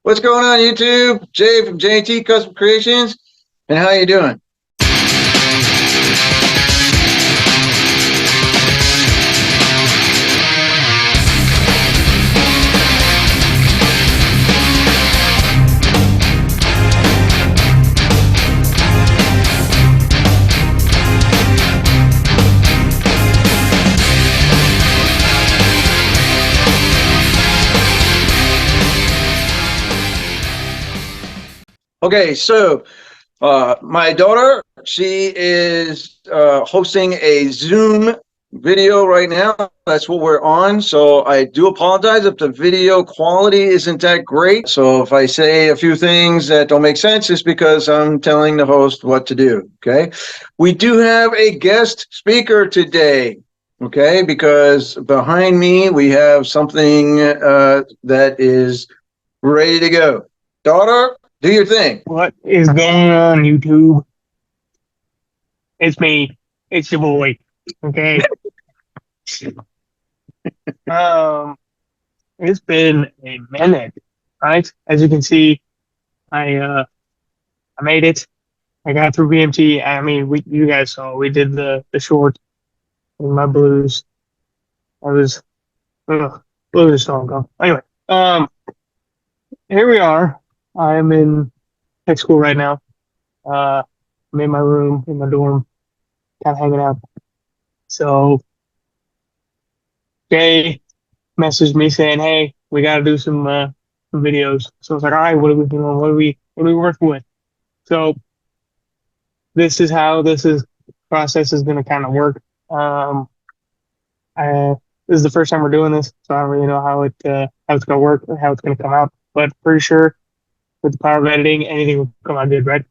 What's going on, YouTube? Jay from JT Custom Creations, and how you doing? Okay, so my daughter, she is hosting a Zoom video right now. That's what we're on. So I do apologize if the video quality isn't that great. So if I say a few things that don't make sense, it's because I'm telling the host what to do. Okay. We do have a guest speaker today. Okay, because behind me we have something that is ready to go. Daughter, do your thing. What is going on, YouTube? It's me. It's your boy. Okay. It's been a minute, right? As you can see, I made it. I got through BMT. I mean, you guys saw we did the short in my blues. I was blues song go. Anyway, here we are. I'm in tech school right now. I'm in my room, in my dorm, kind of hanging out. So Jay messaged me saying, "Hey, we got to do some videos." So I was like, "All right, what are we doing? What are we working with?" So this is how this process is going to kind of work. This is the first time we're doing this, so I don't really know how it's going to work or how it's going to come out. But pretty sure with the power of editing, anything will come out good, right?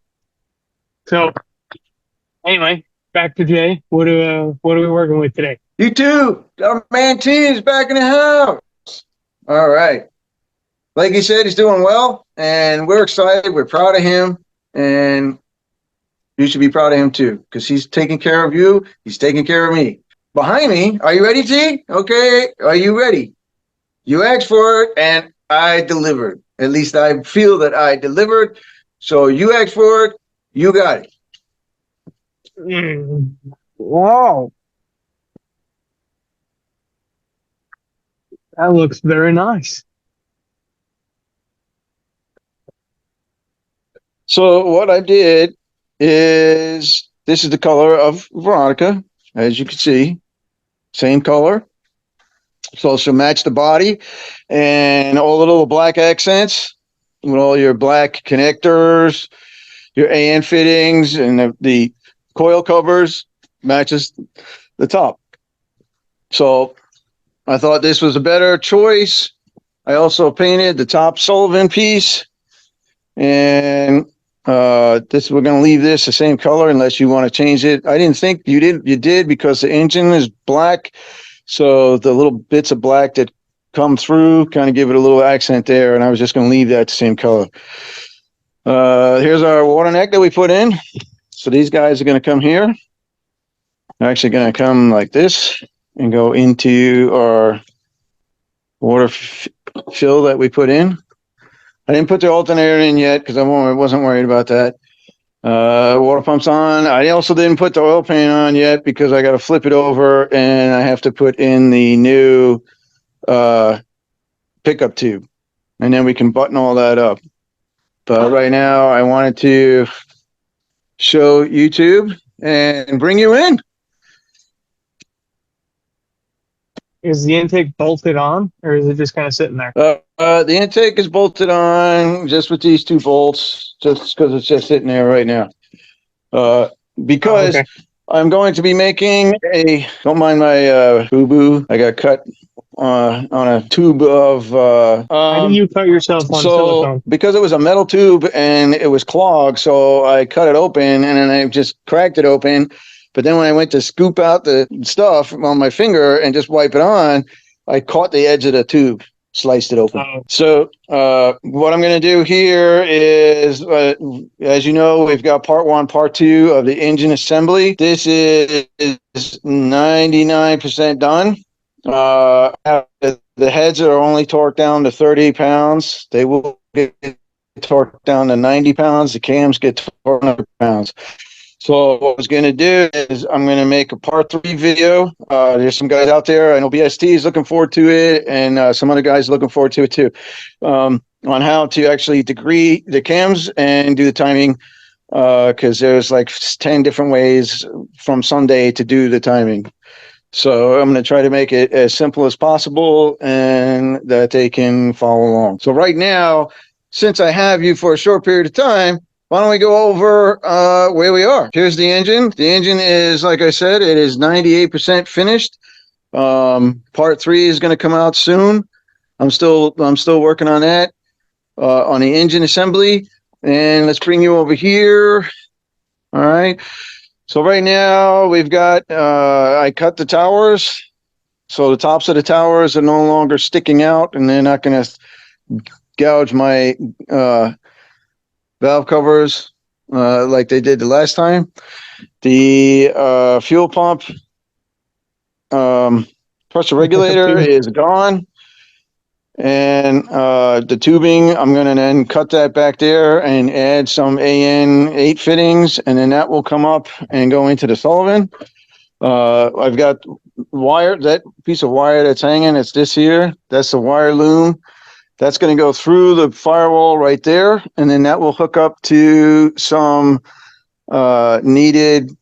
So anyway, back to Jay. What are we working with today? You too. Our man T is back in the house. All right. Like he said, he's doing well, and we're excited. We're proud of him, and you should be proud of him too, because he's taking care of you. He's taking care of me. Behind me, are you ready, T? Okay. Are you ready? You asked for it, and I delivered. At least I feel that I delivered. So you asked for it. You got it. Wow. That looks very nice. So what I did is, this is the color of Veronica, as you can see, same color. So she'll match the body and all the little black accents with all your black connectors, your AN fittings, and the coil covers matches the top. So I thought this was a better choice. I also painted the top Sullivan piece, and this, we're going to leave this the same color unless you want to change it. I didn't think you did because the engine is black, so the little bits of black that come through kind of give it a little accent there, and I was just going to leave that the same color. Here's our water neck that we put in. So these guys are going to come here. They're actually going to come like this and go into our water fill that we put in. I didn't put the alternator in yet because I wasn't worried about that. Water pump's on. I also didn't put the oil pan on yet because I got to flip it over and I have to put in the new pickup tube, and then we can button all that up. But right now I wanted to show YouTube and bring you in. Is the intake bolted on, or is it just kind of sitting there? The intake is bolted on just with these two bolts, just because it's just sitting there right now. Because I'm going to be making a, don't mind my boo-boo, I got cut on a tube of how do you cut yourself on silicone? Because it was a metal tube and it was clogged, so I cut it open and then I just cracked it open. But then when I went to scoop out the stuff on my finger and just wipe it on, I caught the edge of the tube, sliced it open. So what I'm going to do here is, as you know, we've got part 1, part 2 of the engine assembly. This is 99% done. The heads are only torqued down to 30 pounds. They will get torqued down to 90 pounds. The cams get torqued 100 pounds. So what I was going to do is I'm going to make a part 3 video. There's some guys out there. I know BST is looking forward to it, and some other guys looking forward to it too, on how to actually degree the cams and do the timing, because there's like 10 different ways from Sunday to do the timing. So I'm going to try to make it as simple as possible and that they can follow along. So right now, since I have you for a short period of time, why don't we go over where we are? Here's the engine. The engine is, like I said, it is 98% finished. Part 3 is going to come out soon. I'm still working on that, on the engine assembly. And let's bring you over here. All right. So right now we've got, I cut the towers. So the tops of the towers are no longer sticking out, and they're not going to gouge my valve covers like they did the last time. The fuel pump pressure regulator is gone. And the tubing, I'm going to then cut that back there and add some AN8 fittings, and then that will come up and go into the Sullivan. I've got wire, that piece of wire that's hanging, it's this here. That's the wire loom. That's going to go through the firewall right there, and then that will hook up to some needed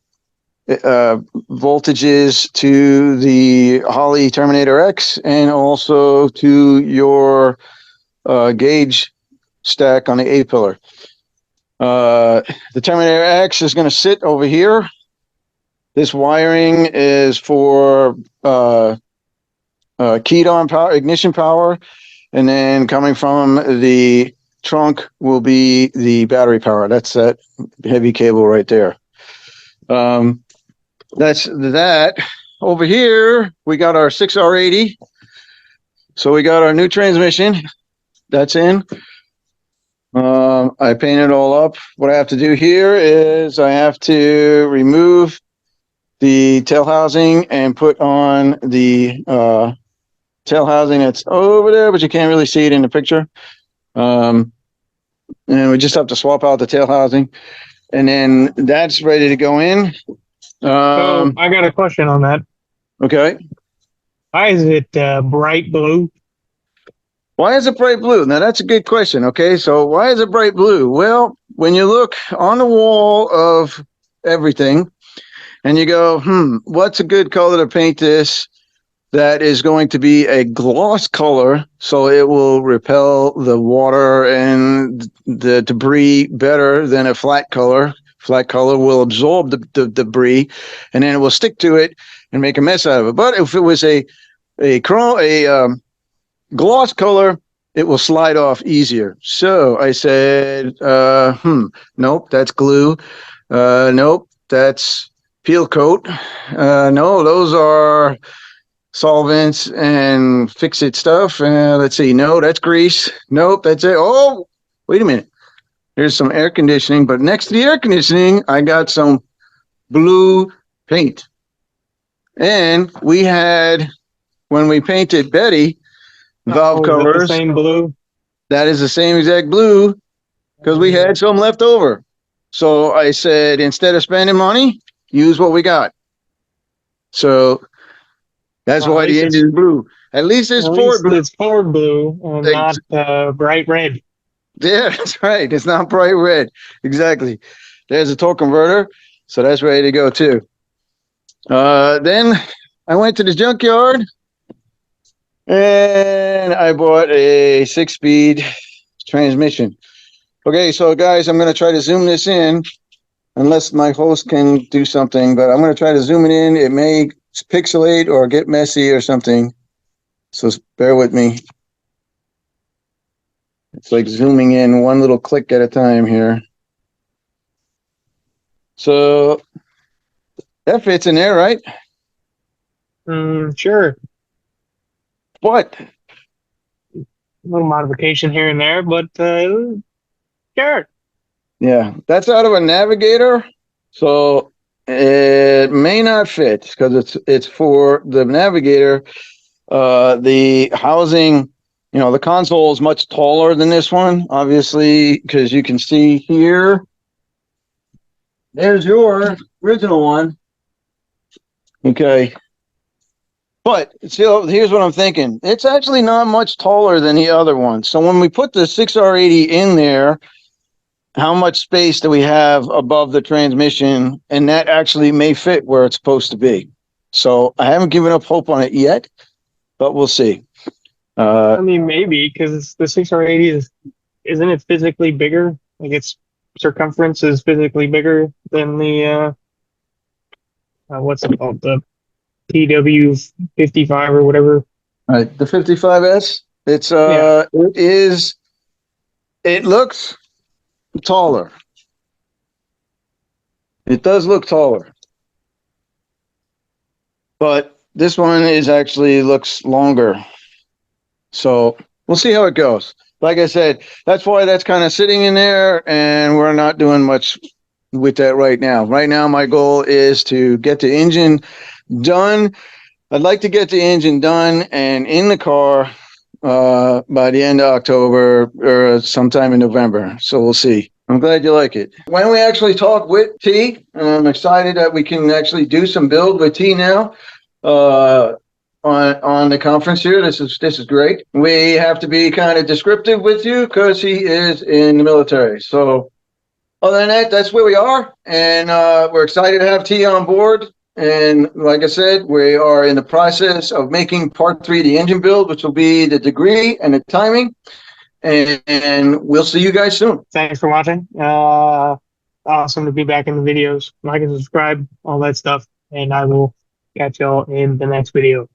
voltages to the Holley Terminator X, and also to your gauge stack on the A-pillar. The Terminator X is going to sit over here. This wiring is for keyed on power, ignition power, and then coming from the trunk will be the battery power. That's that heavy cable right there. That's that. Over here, we got our 6R80. So we got our new transmission. That's in. I painted it all up. What I have to do here is I have to remove the tail housing and put on the tail housing that's over there, but you can't really see it in the picture. And we just have to swap out the tail housing, and then that's ready to go in. So I got a question on that. Okay. Why is it bright blue? Why is it bright blue? Now that's a good question. Okay, so why is it bright blue? Well, when you look on the wall of everything and you go, what's a good color to paint this that is going to be a gloss color so it will repel the water and the debris better than a flat color? Flat color will absorb the debris, and then it will stick to it and make a mess out of it. But if it was a gloss color, it will slide off easier. So I said, nope, that's glue. Nope, that's peel coat. No, those are solvents and fix-it stuff. Let's see. No, that's grease. Nope, that's it. Oh, wait a minute. Here's some air conditioning, but next to the air conditioning, I got some blue paint. And we had, when we painted Betty, valve covers. The same blue? That is the same exact blue, because we had some left over. So I said, instead of spending money, use what we got. So that's why the engine is blue. At least it's Ford blue. It's Ford blue and not bright red. Yeah, that's right. It's not bright red. Exactly. There's a torque converter, so that's ready to go too. Then I went to the junkyard and I bought a 6-speed transmission. Okay, so guys, I'm going to try to zoom this in, unless my host can do something, but I'm going to try to zoom it in. It may pixelate or get messy or something, so bear with me. It's like zooming in one little click at a time here. So that fits in there, right? Sure. What? A little modification here and there, but sure. Yeah, that's out of a Navigator, so it may not fit because it's for the Navigator. The housing You know, the console is much taller than this one, obviously, because you can see here. There's your original one. Okay. But still, here's what I'm thinking. It's actually not much taller than the other one. So when we put the 6R80 in there, how much space do we have above the transmission? And that actually may fit where it's supposed to be. So I haven't given up hope on it yet, but we'll see. I mean, maybe because the 6R80 isn't it physically bigger? Like its circumference is physically bigger than the what's it called, the PW55 or whatever. Right, the 55S. It's Yeah. it is. It looks taller. It does look taller, but this one is actually looks longer. So we'll see how it goes. Like I said, that's why that's kind of sitting in there, and we're not doing much with that right now. Right now, my goal is to get the engine done. I'd like to get the engine done and in the car by the end of October or sometime in November. So we'll see. I'm glad you like it. When we actually talk with T, I'm excited that we can actually do some build with T now. On the conference here. This is great. We have to be kind of descriptive with you because he is in the military. So other than that, that's where we are, and we're excited to have T on board. And like I said, we are in the process of making part 3 of the engine build, which will be the degree and the timing. And we'll see you guys soon. Thanks for watching. Awesome to be back in the videos. Like and subscribe, all that stuff, and I will catch y'all in the next video.